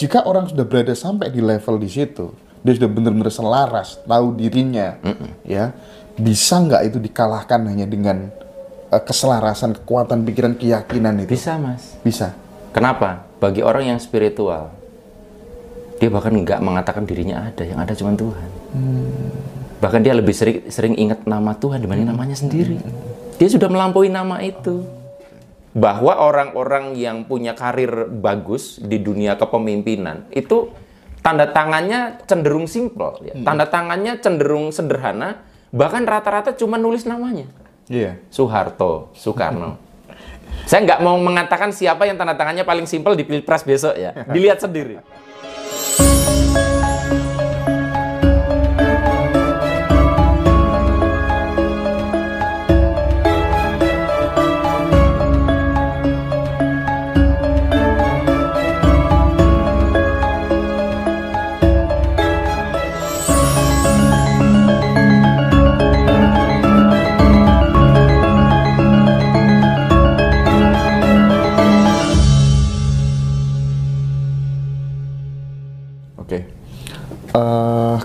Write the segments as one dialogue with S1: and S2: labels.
S1: jika orang sudah berada sampai di level di situ, dia sudah benar-benar selaras, tahu dirinya, ya, bisa nggak itu dikalahkan hanya dengan keselarasan, kekuatan pikiran, keyakinan itu?
S2: Bisa, Mas.
S1: Bisa.
S2: Kenapa? Bagi orang yang spiritual, dia bahkan nggak mengatakan dirinya ada, yang ada cuma Tuhan. Bahkan dia lebih sering ingat nama Tuhan dibanding namanya sendiri. Dia sudah melampaui nama itu. Bahwa orang-orang yang punya karir bagus di dunia kepemimpinan itu tanda tangannya cenderung simpel, ya. Tanda tangannya cenderung sederhana, bahkan rata-rata cuma nulis namanya.
S1: Iya.
S2: Soeharto, Soekarno. Saya nggak mau mengatakan siapa yang tanda tangannya paling simpel di Pilpres besok ya. Dilihat sendiri.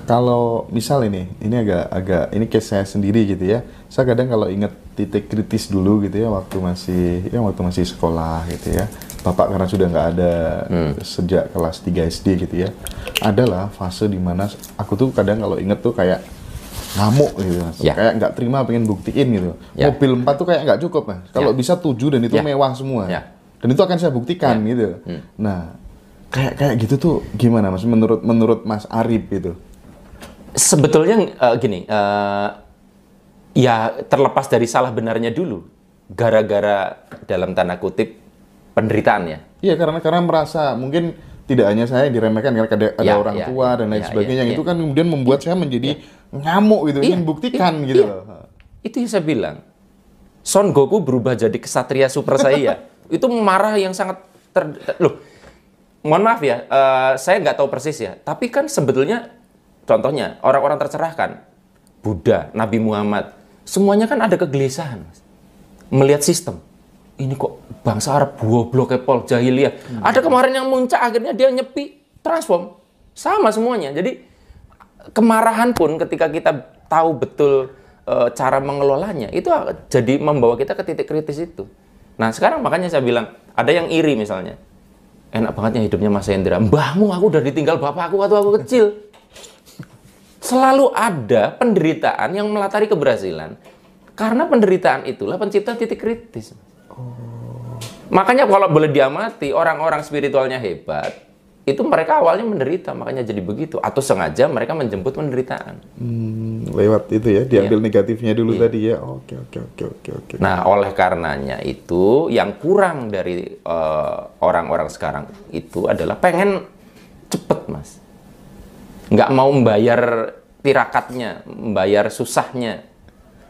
S1: Kalau misal ini agak ini case saya sendiri gitu ya. Saya kadang kalau ingat titik kritis dulu gitu ya waktu masih sekolah gitu ya. Bapak karena sudah nggak ada sejak kelas 3 SD gitu ya. Adalah fase dimana aku tuh kadang kalau inget tuh kayak ngamuk gitu Mas.
S2: Ya.
S1: Kayak nggak terima pengen buktiin gitu.
S2: Ya.
S1: Mobil 4 tuh kayak nggak cukup Mas. Kalau bisa 7 dan itu
S2: Ya.
S1: mewah semua.
S2: Ya.
S1: Dan itu akan saya buktikan gitu. Nah, kayak gitu tuh gimana Mas menurut Mas Arif gitu?
S2: Sebetulnya gini, ya terlepas dari salah benarnya dulu, gara-gara dalam tanda kutip penderitaan ya.
S1: Iya, karena merasa mungkin tidak hanya saya yang diremehkan, karena ada
S2: Ya,
S1: orang
S2: ya,
S1: tua
S2: ya,
S1: dan lain
S2: ya,
S1: sebagainya.
S2: ya,
S1: Itu
S2: ya.
S1: kan kemudian membuat saya menjadi ngamuk gitu, ingin buktikan gitu loh.
S2: Itu yang saya bilang. Son Goku berubah jadi kesatria Super Saiyan. Itu marah yang sangat loh. Mohon maaf ya, saya nggak tahu persis ya. Tapi kan sebetulnya contohnya, orang-orang tercerahkan, Buddha, Nabi Muhammad, semuanya kan ada kegelisahan, Mas. Melihat sistem. Ini kok bangsa Arab goblok kepol, jahiliyah. Ada kemarin yang muncak, akhirnya dia nyepi, transform. Sama semuanya. Jadi, kemarahan pun ketika kita tahu betul cara mengelolanya, itu jadi membawa kita ke titik kritis itu. Nah, sekarang makanya saya bilang, ada yang iri misalnya. Enak banget ya hidupnya Mas Hendra. Mbahmu, aku udah ditinggal bapakku waktu aku kecil. Selalu ada penderitaan yang melatari keberhasilan. Karena penderitaan itulah pencipta titik kritis. Makanya kalau boleh diamati, orang-orang spiritualnya hebat, itu mereka awalnya menderita, makanya jadi begitu. Atau sengaja mereka menjemput penderitaan.
S1: Lewat itu ya, diambil negatifnya dulu tadi ya. Oke.
S2: Nah, oleh karenanya itu, yang kurang dari orang-orang sekarang itu adalah pengen cepet, Mas. Nggak mau membayar tirakatnya, membayar susahnya.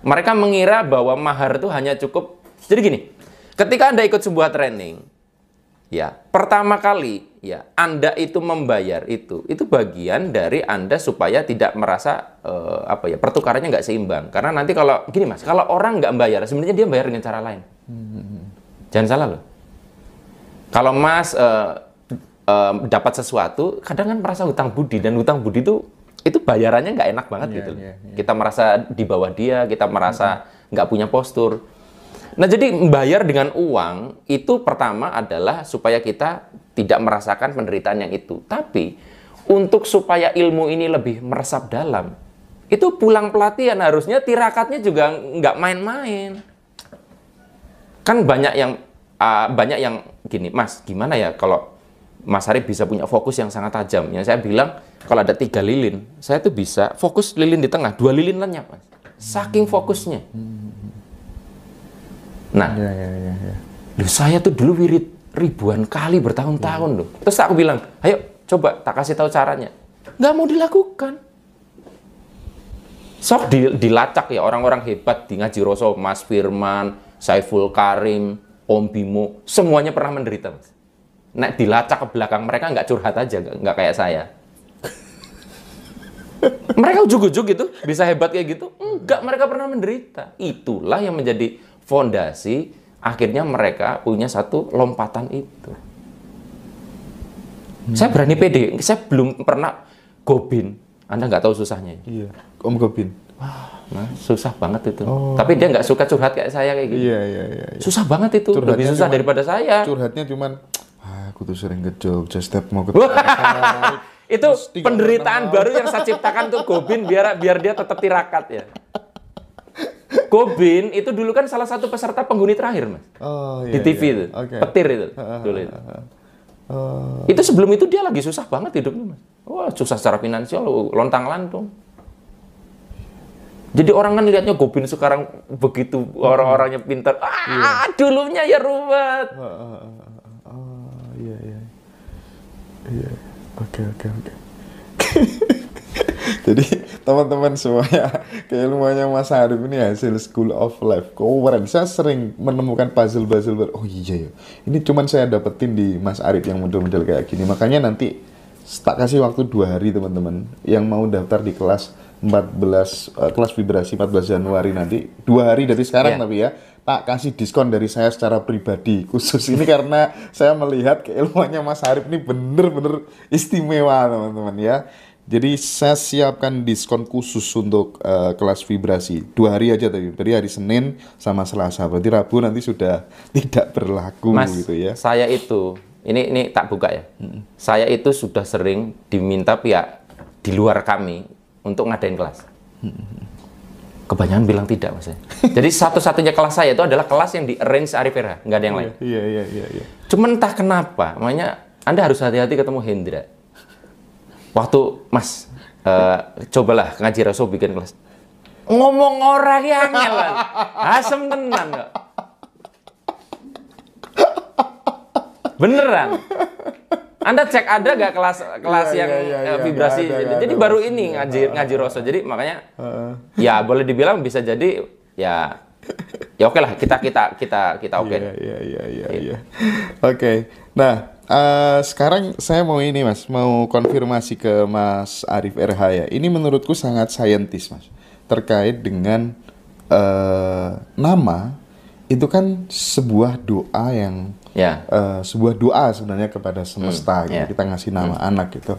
S2: Mereka mengira bahwa mahar itu hanya cukup. Jadi gini, ketika Anda ikut sebuah training, ya pertama kali ya Anda itu membayar itu bagian dari Anda supaya tidak merasa pertukarannya nggak seimbang. Karena nanti kalau gini Mas, kalau orang nggak bayar, sebenarnya dia bayar dengan cara lain. Jangan salah loh. Kalau Mas dapat sesuatu, kadang kan merasa hutang budi, dan hutang budi itu bayarannya nggak enak banget gitu. Kita merasa di bawah dia, kita merasa nggak punya postur. Nah, jadi bayar dengan uang itu pertama adalah supaya kita tidak merasakan penderitaan yang itu. Tapi untuk supaya ilmu ini lebih meresap dalam, itu pulang pelatihan harusnya tirakatnya juga nggak main-main. Kan banyak yang gini, Mas, gimana ya kalau Mas Arif bisa punya fokus yang sangat tajam. Yang saya bilang, kalau ada 3 lilin, saya tuh bisa fokus lilin di tengah, 2 lilin lenyap, Mas. Saking fokusnya. Nah, loh, saya tuh dulu wirid ribuan kali bertahun-tahun loh. Terus aku bilang, ayo coba tak kasih tahu caranya. Nggak mau dilakukan. Sok dilacak ya orang-orang hebat di Ngaji Roso, Mas Firman, Saiful Karim, Om Bimo, semuanya pernah menderita, Mas. Nah, dilacak ke belakang mereka nggak curhat aja, nggak kayak saya. Mereka ujuk-ujuk gitu, bisa hebat kayak gitu? Enggak, mereka pernah menderita. Itulah yang menjadi fondasi, akhirnya mereka punya satu lompatan itu. Saya berani pede, saya belum pernah gobin. Anda nggak tahu susahnya.
S1: Iya, Om Gobin.
S2: Nah, susah banget itu. Tapi dia nggak suka curhat kayak saya kayak gitu.
S1: Iya.
S2: Susah banget itu,
S1: Curhatnya
S2: lebih susah daripada saya.
S1: Curhatnya cuman, aku tuh sering ke Jogja, setiap mau ke
S2: Itu penderitaan baru yang saya ciptakan tuh Gobin biar dia tetap tirakat ya. Gobin itu dulu kan salah satu peserta penghuni terakhir, Mas.
S1: Oh,
S2: di TV itu, petir itu dulu itu. Itu sebelum itu dia lagi susah banget hidupnya, Mas. Wah, susah secara finansial, lontang-lantung. Jadi orang kan lihatnya Gobin sekarang begitu, orang-orangnya pintar. Dulunya ya ruwet.
S1: Iya. Oke. Jadi teman-teman semuanya, keilmuannya Mas Arif ini hasil School of Life. Keren. Saya sering menemukan puzzle-puzzle baru. Oh iya ya. Ini cuman saya dapetin di Mas Arif yang model-model kayak gini. Makanya nanti tak kasih waktu 2 hari teman-teman yang mau daftar di kelas 14 kelas vibrasi 14 Januari nanti 2 hari dari sekarang tapi ya tak kasih diskon dari saya secara pribadi khusus ini karena saya melihat keilmuannya Mas Arif ini bener-bener istimewa teman-teman ya. Jadi saya siapkan diskon khusus untuk kelas vibrasi 2 hari aja tadi, dari hari Senin sama Selasa. Berarti Rabu nanti sudah tidak berlaku.
S2: Mas,
S1: gitu ya.
S2: Saya itu ini tak buka ya. Saya itu sudah sering diminta pihak di luar kami untuk ngadain kelas. Kebanyakan bilang tidak, Mas. Jadi satu-satunya kelas saya itu adalah kelas yang di arrange Arif Erha, nggak ada yang lain.
S1: Iya.
S2: Cuman entah kenapa, makanya Anda harus hati-hati ketemu Hendra. Waktu Mas, cobalah ngaji Rasul bikin kelas. Ngomong orang yang angel, asem tenan kok. Beneran. Anda cek ada nggak kelas yang vibrasi? Jadi baru ini ngaji Rasul. Jadi makanya ya boleh dibilang bisa jadi ya oke lah kita oke.
S1: Iya. Oke. Nah, sekarang saya mau ini Mas, mau konfirmasi ke Mas Arif Erha ya. Ini menurutku sangat saintis Mas, terkait dengan nama itu kan sebuah doa yang sebuah doa sebenarnya kepada semesta gitu. Kita ngasih nama anak gitu.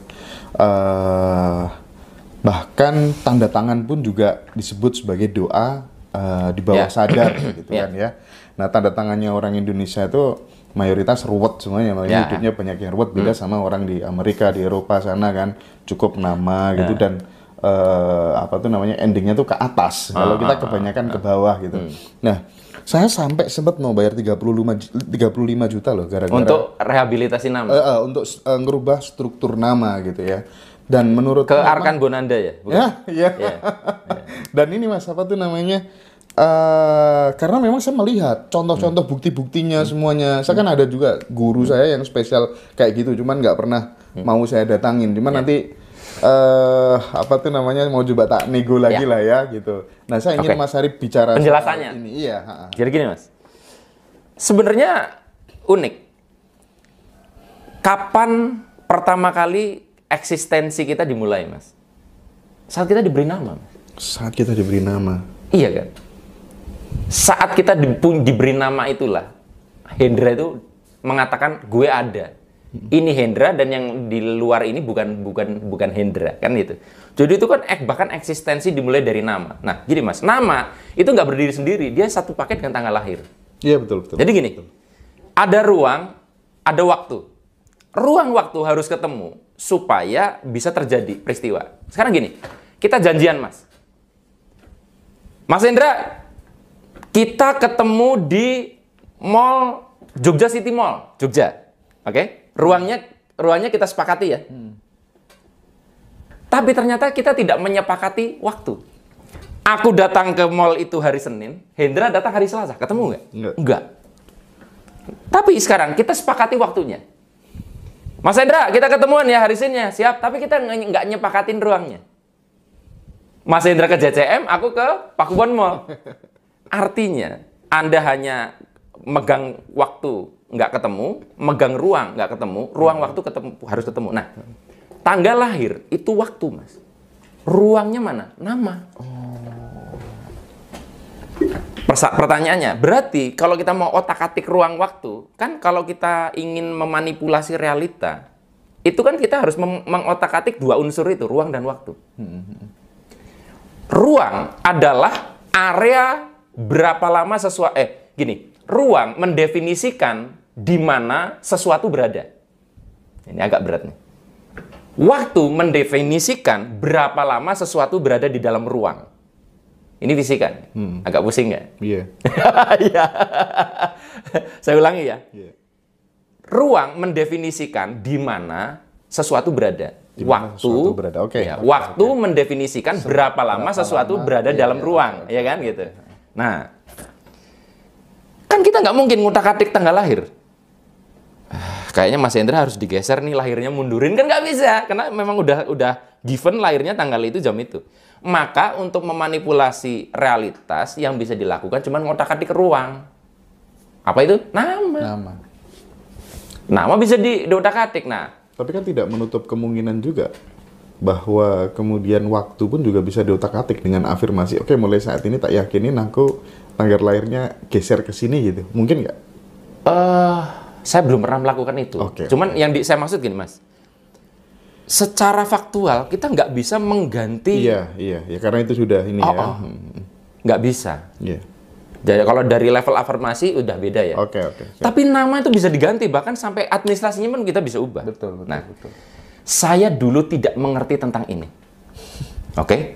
S1: Bahkan tanda tangan pun juga disebut sebagai doa di bawah sadar gitu kan ya. Nah, tanda tangannya orang Indonesia itu mayoritas ruwet semuanya, hidupnya banyak yang ruwet, beda sama orang di Amerika, di Eropa sana kan cukup nama gitu dan endingnya tuh ke atas. Kalau kita kebanyakan ke bawah gitu. Nah, saya sampai sempat mau bayar 35 juta loh gara-gara
S2: untuk rehabilitasi nama.
S1: Untuk ngerubah struktur nama gitu ya. Dan menurut
S2: ke Arkan Bonanda ya? Bukan?
S1: Ya. Dan ini Mas apa tuh namanya? Karena memang saya melihat contoh-contoh bukti-buktinya semuanya. Saya kan ada juga guru saya yang spesial kayak gitu, cuman nggak pernah mau saya datangin. Cuman nanti mau coba tak nego lagi lah ya gitu. Nah, saya ingin Mas Arif bicara
S2: penjelasannya
S1: ini. Iya.
S2: Jadi gini Mas, sebenarnya unik. Kapan pertama kali eksistensi kita dimulai, Mas? Saat kita diberi nama, Mas.
S1: Saat kita diberi nama.
S2: Iya kan? Saat kita diberi nama itulah Hendra itu mengatakan gue ada. Ini Hendra dan yang di luar ini bukan Hendra kan itu. Jadi itu kan bahkan eksistensi dimulai dari nama. Nah, gini Mas, nama itu nggak berdiri sendiri, dia satu paket dengan tanggal lahir.
S1: Iya betul.
S2: Jadi gini, ada ruang, ada waktu. Ruang waktu harus ketemu supaya bisa terjadi peristiwa. Sekarang gini, kita janjian Mas. Mas Hendra, kita ketemu di Mall Jogja City Mall, Jogja. Oke? Ruangnya kita sepakati ya. Tapi ternyata kita tidak menyepakati waktu. Aku datang ke mall itu hari Senin, Hendra datang hari Selasa. Ketemu nggak? Enggak. Tapi sekarang kita sepakati waktunya. Mas Hendra, kita ketemuan ya hari Senin ya. Siap, tapi kita nggak nyepakatin ruangnya. Mas Hendra ke JCM, aku ke Pakuwon Mall. Artinya, Anda hanya megang waktu nggak ketemu, megang ruang nggak ketemu, ruang waktu harus ketemu. Nah, tanggal lahir itu waktu Mas. Ruangnya mana? Nama. Pertanyaannya, berarti kalau kita mau otak-atik ruang waktu, kan kalau kita ingin memanipulasi realita, itu kan kita harus mengotak-atik dua unsur itu, ruang dan waktu. Ruang adalah area berapa lama ruang mendefinisikan di mana sesuatu berada. Ini agak berat nih. Waktu mendefinisikan berapa lama sesuatu berada di dalam ruang. Ini fisika. Agak pusing nggak?
S1: Iya.
S2: Iya. Saya ulangi ya.
S1: Iya.
S2: Ruang mendefinisikan di mana sesuatu berada.
S1: Di mana
S2: Waktu
S1: sesuatu berada. Oke.
S2: ya, waktu mendefinisikan berapa lama sesuatu berada dalam ruang, ya kan gitu. Nah, kan kita nggak mungkin ngutak-atik tanggal lahir. Kayaknya Mas Hendra harus digeser nih, lahirnya mundurin, kan nggak bisa, karena memang udah given lahirnya tanggal itu, jam itu. Maka untuk memanipulasi realitas yang bisa dilakukan cuma ngotak-atik ruang. Apa itu? Nama. Nama bisa diotak-atik. Nah,
S1: tapi kan tidak menutup kemungkinan juga bahwa kemudian waktu pun juga bisa diotak-atik dengan afirmasi. Oke, mulai saat ini tak yakinin aku tanggal lahirnya geser ke sini gitu. Mungkin nggak?
S2: Saya belum pernah melakukan itu.
S1: Oke.
S2: Cuman yang saya maksud gini, Mas. Secara faktual kita nggak bisa mengganti.
S1: Iya, karena itu sudah ini ya.
S2: Nggak bisa.
S1: Iya.
S2: Jadi kalau dari level afirmasi udah beda ya.
S1: Oke.
S2: Tapi nama itu bisa diganti, bahkan sampai administrasinya pun kita bisa ubah.
S1: Betul.
S2: Saya dulu tidak mengerti tentang ini. Oke.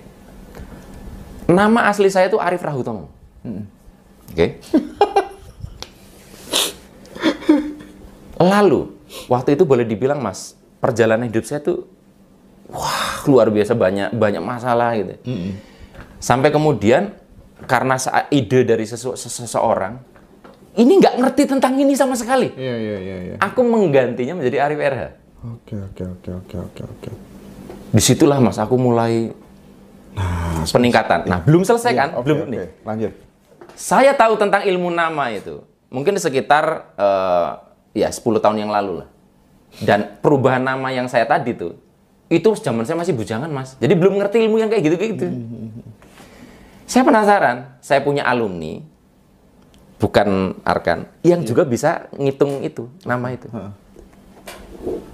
S2: Nama asli saya itu Arif Rahutomo. Oke. Lalu, waktu itu boleh dibilang, Mas, perjalanan hidup saya tuh luar biasa banyak masalah gitu. Sampai kemudian karena ide dari seseorang, ini nggak ngerti tentang ini sama sekali.
S1: Iya.
S2: Aku menggantinya menjadi Arif RH.
S1: Oke.
S2: Disitulah, Mas, aku mulai peningkatan. Nah, belum selesai kan? Belum nih.
S1: Lanjut.
S2: Saya tahu tentang ilmu nama itu. Mungkin sekitar 10 tahun yang lalu lah. Dan perubahan nama yang saya tadi tuh, itu zaman saya masih bujangan, Mas. Jadi belum ngerti ilmu yang kayak gitu. Saya penasaran, saya punya alumni, bukan Arkan, yang juga bisa ngitung itu, nama itu.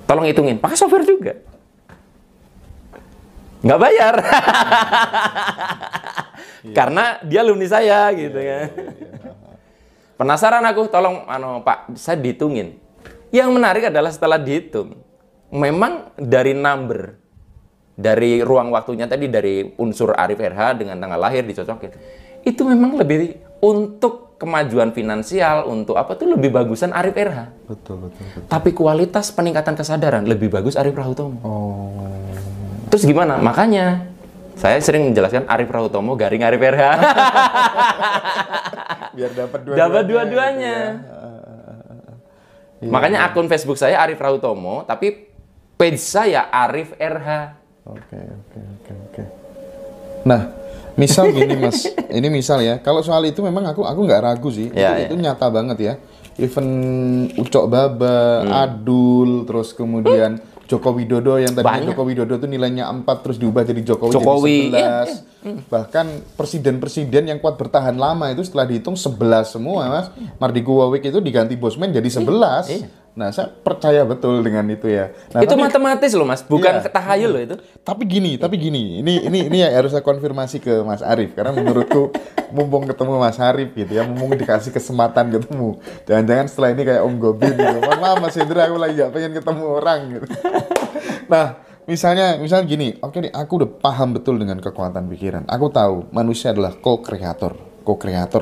S2: Tolong hitungin, pakai software juga. Nggak bayar. Karena dia alumni saya, gitu kan. Penasaran aku, tolong Pak, saya dihitungin. Yang menarik adalah setelah dihitung, memang dari number, dari ruang waktunya tadi, dari unsur Arif RH dengan tanggal lahir dicocokin. Itu memang lebih untuk kemajuan finansial, untuk apa tuh lebih bagusan Arif RH.
S1: Betul.
S2: Tapi kualitas peningkatan kesadaran lebih bagus Arif Rahutomo. Terus gimana? Makanya saya sering menjelaskan Arif Rahutomo garing Arif RH.
S1: Biar
S2: dapat dua-duanya. Makanya akun Facebook saya Arif Rahutomo, tapi page saya Arif RH.
S1: Oke. Nah, misal gini, Mas. Ini misal ya. Kalau soal itu memang aku nggak ragu sih. Itu nyata banget ya. Even Ucok Baba, Adul, terus kemudian Joko Widodo yang tadinya Joko Widodo itu nilainya 4 terus diubah jadi Jokowi jadi 11. Bahkan presiden-presiden yang kuat bertahan lama itu setelah dihitung 11 semua, Mas. Mardigu Wawik itu diganti Bosman jadi 11. Nah, saya percaya betul dengan itu ya. Nah,
S2: itu matematis loh, Mas, bukan tahayul loh itu.
S1: Tapi gini. Ini ya harus saya konfirmasi ke Mas Arif karena menurutku mumpung ketemu Mas Arif gitu ya, mumpung dikasih kesempatan ketemu. Jangan-jangan setelah ini kayak Om Gobin gitu. Maaf Mas Hendra, aku lagi gak pengen ketemu orang gitu. Nah, misalnya gini, oke nih, aku udah paham betul dengan kekuatan pikiran. Aku tahu manusia adalah co-kreator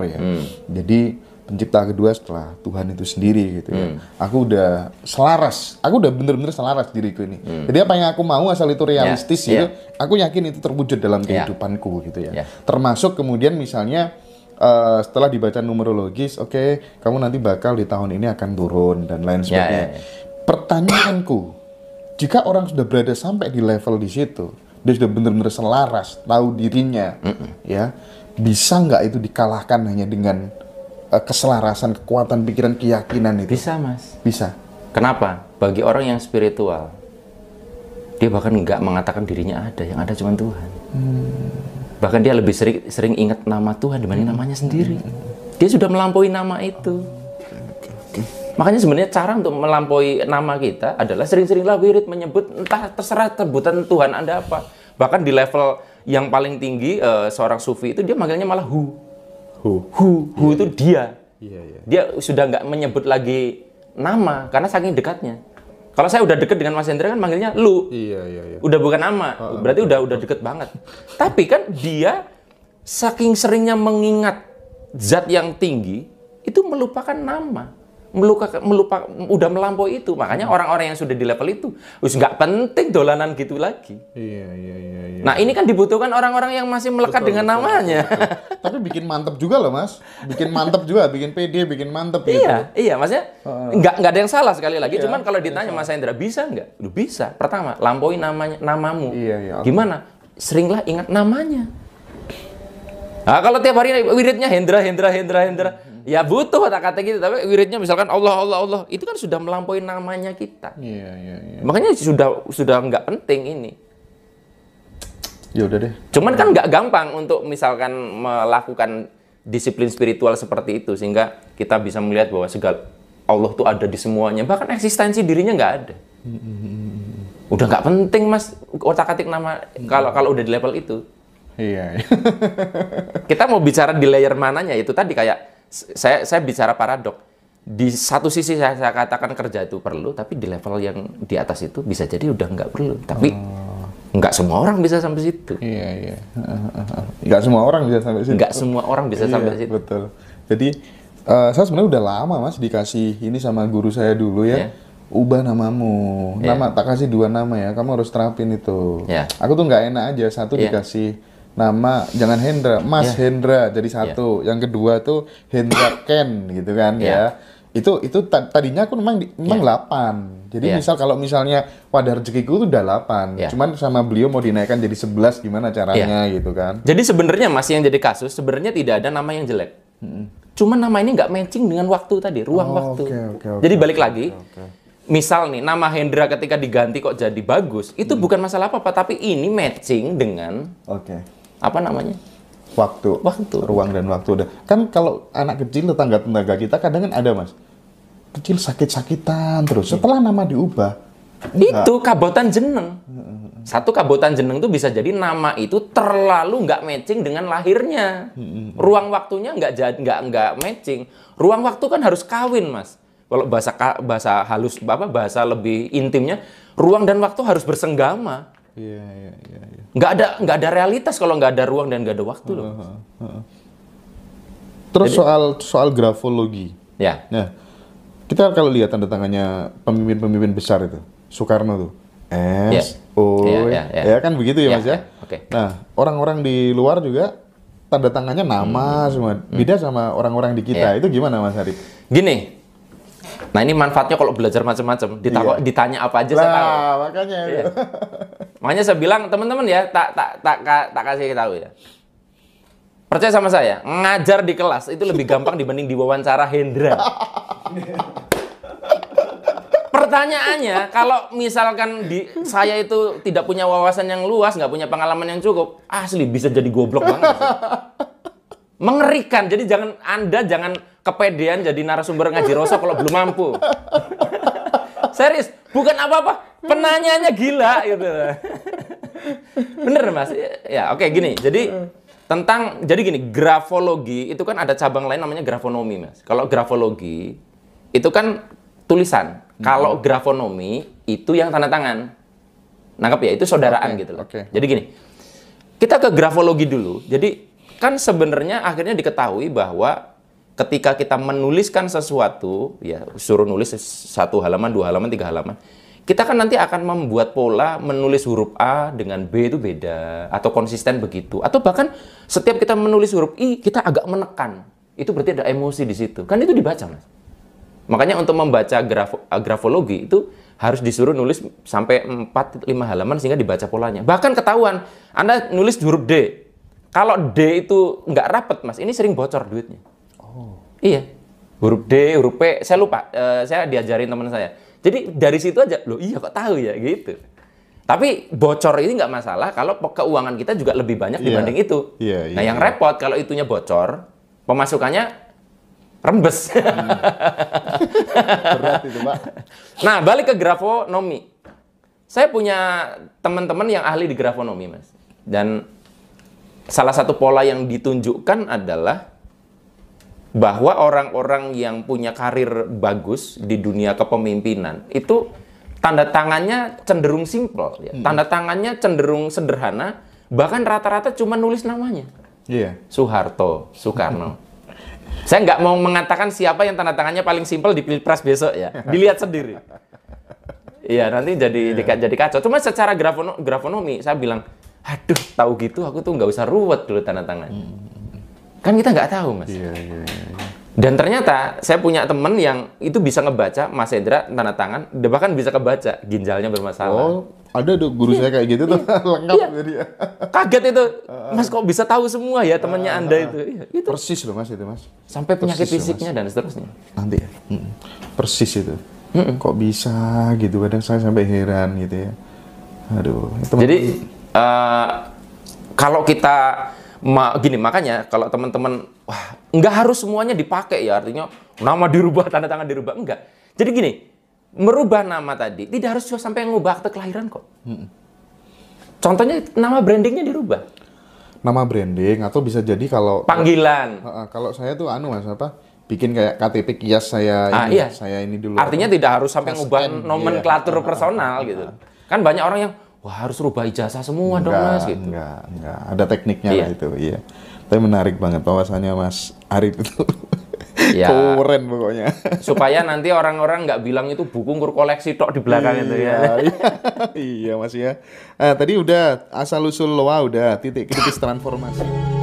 S1: ya. Jadi pencipta kedua setelah Tuhan itu sendiri gitu ya. Aku udah selaras, aku udah bener-bener selaras diriku ini. Jadi apa yang aku mau asal itu realistis gitu, aku yakin itu terwujud dalam kehidupanku gitu ya. Termasuk kemudian misalnya setelah dibaca numerologis, oke, kamu nanti bakal di tahun ini akan turun dan lain sebagainya. Pertanyaanku, jika orang sudah berada sampai di level di situ, dia sudah benar-benar selaras, tahu dirinya, ya, bisa nggak itu dikalahkan hanya dengan keselarasan, kekuatan pikiran, keyakinan itu?
S2: Bisa, Mas.
S1: Bisa.
S2: Kenapa? Bagi orang yang spiritual, dia bahkan nggak mengatakan dirinya ada, yang ada cuma Tuhan. Bahkan dia lebih sering ingat nama Tuhan dibanding namanya sendiri. Dia sudah melampaui nama itu. Makanya sebenarnya cara untuk melampaui nama kita adalah sering-seringlah wirid menyebut, entah terserah sebutan Tuhan Anda apa. Bahkan di level yang paling tinggi seorang sufi itu dia manggilnya malah hu. Hu itu dia. Dia sudah nggak menyebut lagi nama karena saking dekatnya. Kalau saya udah deket dengan Mas Hendra kan manggilnya lu. Udah bukan nama. Berarti udah deket banget. Tapi kan dia saking seringnya mengingat zat yang tinggi itu melupakan nama. Udah melampaui itu. Makanya orang-orang yang sudah di level itu nggak penting dolanan gitu lagi. Nah ini kan dibutuhkan orang-orang yang masih melekat dengan namanya.
S1: Tapi bikin mantep juga loh Mas. Bikin mantep juga, bikin pede, bikin mantep gitu.
S2: Iya, maksudnya nggak ada yang salah sekali lagi. Cuman kalau ditanya Mas Hendra bisa nggak? Lu bisa. Pertama, lampaui namamu. Gimana? Seringlah ingat namanya. Nah, kalau tiap hari wiridnya Hendra. Ya butuh kata-kata gitu, tapi wiridnya misalkan Allah, itu kan sudah melampaui namanya kita. Makanya sudah nggak penting ini.
S1: Ya udah deh.
S2: Cuman kan nggak gampang untuk misalkan melakukan disiplin spiritual seperti itu sehingga kita bisa melihat bahwa segala Allah tuh ada di semuanya, bahkan eksistensi dirinya nggak ada. Udah nggak penting Mas otak-atik nama kalau udah di level itu. Kita mau bicara di layer mananya itu tadi kayak saya bicara paradok. Di satu sisi saya katakan kerja itu perlu, tapi di level yang di atas itu bisa jadi udah nggak perlu. Tapi nggak semua orang bisa sampai situ.
S1: Nggak semua orang bisa sampai situ.
S2: Nggak semua orang bisa sampai situ.
S1: Betul. Jadi saya sebenarnya udah lama Mas dikasih ini sama guru saya dulu ya. Ubah namamu. Nama tak kasih 2 nama ya. Kamu harus terapin itu. Aku tuh nggak enak aja. Satu dikasih nama jangan Hendra, Mas Hendra jadi 1. Yang kedua tuh Hendra Ken gitu kan ya. Itu tadinya aku memang 8. Jadi kalau misalnya wadah rezekiku itu udah 8. Cuman sama beliau mau dinaikkan jadi 11 gimana caranya gitu kan.
S2: Jadi sebenarnya Mas yang jadi kasus sebenarnya tidak ada nama yang jelek. Cuman nama ini nggak matching dengan waktu tadi, ruang waktu. Jadi balik lagi. Misal nih, nama Hendra ketika diganti kok jadi bagus, itu bukan masalah apa-apa, tapi ini matching dengan apa namanya?
S1: Waktu. Ruang dan waktu udah. Kan kalau anak kecil tetangga-tetangga kita kadang kan ada Mas. Kecil sakit-sakitan terus. Setelah nama diubah.
S2: Itu kabotan jeneng. Satu kabotan jeneng itu bisa jadi nama itu terlalu nggak matching dengan lahirnya. Ruang waktunya nggak matching. Ruang waktu kan harus kawin Mas. Kalau bahasa halus bahasa lebih intimnya, ruang dan waktu harus bersenggama. Nggak ada realitas kalau nggak ada ruang dan nggak ada waktu loh.
S1: Terus soal grafologi. Nah, kita kalau lihat tanda tangannya pemimpin-pemimpin besar itu, Soekarno tuh, ya kan begitu ya Mas ya. Nah, orang-orang di luar juga tanda tangannya nama semua, beda sama orang-orang di kita. Itu gimana Mas Arif?
S2: Gini. Nah ini manfaatnya kalau belajar macam-macam, ditanya apa aja saya tahu.
S1: Makanya.
S2: Makanya saya bilang teman-teman ya, tak kasih tahu ya. Percaya sama saya, ngajar di kelas itu lebih gampang dibanding diwawancara Hendra. Pertanyaannya, kalau misalkan saya itu tidak punya wawasan yang luas, nggak punya pengalaman yang cukup, asli bisa jadi goblok banget. Mengerikan. Jadi Anda jangan kepedean jadi narasumber ngaji Rosa kalau belum mampu. Serius, bukan apa-apa. Penanyanya gila gitu. Bener Mas? Ya, oke gini. Jadi gini, grafologi itu kan ada cabang lain namanya grafonomi Mas. Kalau grafologi itu kan tulisan. Kalau grafonomi itu yang tanda tangan. Nangkep ya? Itu saudaraan gitu loh. Jadi gini. Kita ke grafologi dulu. Jadi kan sebenarnya akhirnya diketahui bahwa ketika kita menuliskan sesuatu, ya suruh nulis 1 halaman, 2 halaman, 3 halaman, kita kan nanti akan membuat pola menulis huruf A dengan B itu beda, atau konsisten begitu. Atau bahkan setiap kita menulis huruf I, kita agak menekan. Itu berarti ada emosi di situ. Kan itu dibaca, Mas. Makanya untuk membaca grafologi itu harus disuruh nulis sampai 4-5 halaman sehingga dibaca polanya. Bahkan ketahuan, Anda nulis huruf D. Kalau D itu nggak rapet, Mas, ini sering bocor duitnya. Iya. Huruf D, huruf P, saya lupa. Saya diajarin teman saya. Jadi dari situ aja, loh iya kok tahu ya, gitu. Tapi bocor ini nggak masalah kalau keuangan kita juga lebih banyak dibanding itu. Nah yang repot kalau itunya bocor, pemasukannya rembes.
S1: Berat itu, Pak.
S2: Nah, balik ke grafonomi. Saya punya teman-teman yang ahli di grafonomi, Mas. Dan salah satu pola yang ditunjukkan adalah bahwa orang-orang yang punya karir bagus di dunia kepemimpinan itu tanda tangannya cenderung simpel, ya. Tanda tangannya cenderung sederhana, bahkan rata-rata cuma nulis namanya.
S1: Iya.
S2: Soeharto, Soekarno. Saya nggak mau mengatakan siapa yang tanda tangannya paling simpel di Pilpres besok ya. Dilihat sendiri. Iya, nanti jadi kacau. Cuma secara grafonomi, saya bilang, aduh, tahu gitu aku tuh nggak usah ruwet dulu tanda tangan. Kan kita nggak tahu, Mas.
S1: Iya.
S2: Dan ternyata saya punya temen yang itu bisa ngebaca, Mas Hendra, tanda tangan, dia bahkan bisa kebaca, ginjalnya bermasalah.
S1: Oh, ada tuh guru saya kayak gitu tuh, lengkap jadi ya.
S2: Kaget itu, Mas kok bisa tahu semua ya temennya Anda itu. Iya, itu.
S1: Persis loh, Mas, itu, Mas.
S2: Sampai penyakit
S1: Persis,
S2: fisiknya dan seterusnya.
S1: Nanti ya. Persis itu. Kok bisa gitu, kadang saya sampai heran gitu ya. Aduh.
S2: Jadi kalau kita gini, makanya kalau teman-teman, wah, nggak harus semuanya dipakai ya, artinya nama dirubah, tanda tangan dirubah, enggak. Jadi gini, merubah nama tadi tidak harus sampai ngubah akte kelahiran kok. Contohnya nama brandingnya dirubah.
S1: Nama branding atau bisa jadi kalau
S2: Panggilan.
S1: kalau saya tuh Mas apa? Bikin kayak KTP kias saya
S2: Iya.
S1: saya ini dulu.
S2: Artinya tidak harus sampai ngubah
S1: SN,
S2: nomenklatur personal gitu. Kan banyak orang yang, wah harus rubah ijazah semua dong Mas gitu.
S1: Enggak. Ada tekniknya
S2: Iya.
S1: lah itu, iya. Tapi menarik banget bahwasannya Mas Arif itu
S2: Ya.
S1: keren pokoknya.
S2: Supaya nanti orang-orang nggak bilang itu buku ngur koleksi tok di belakang itu ya.
S1: Iya Mas ya. Tadi udah asal usul loa udah, titik kritis transformasi.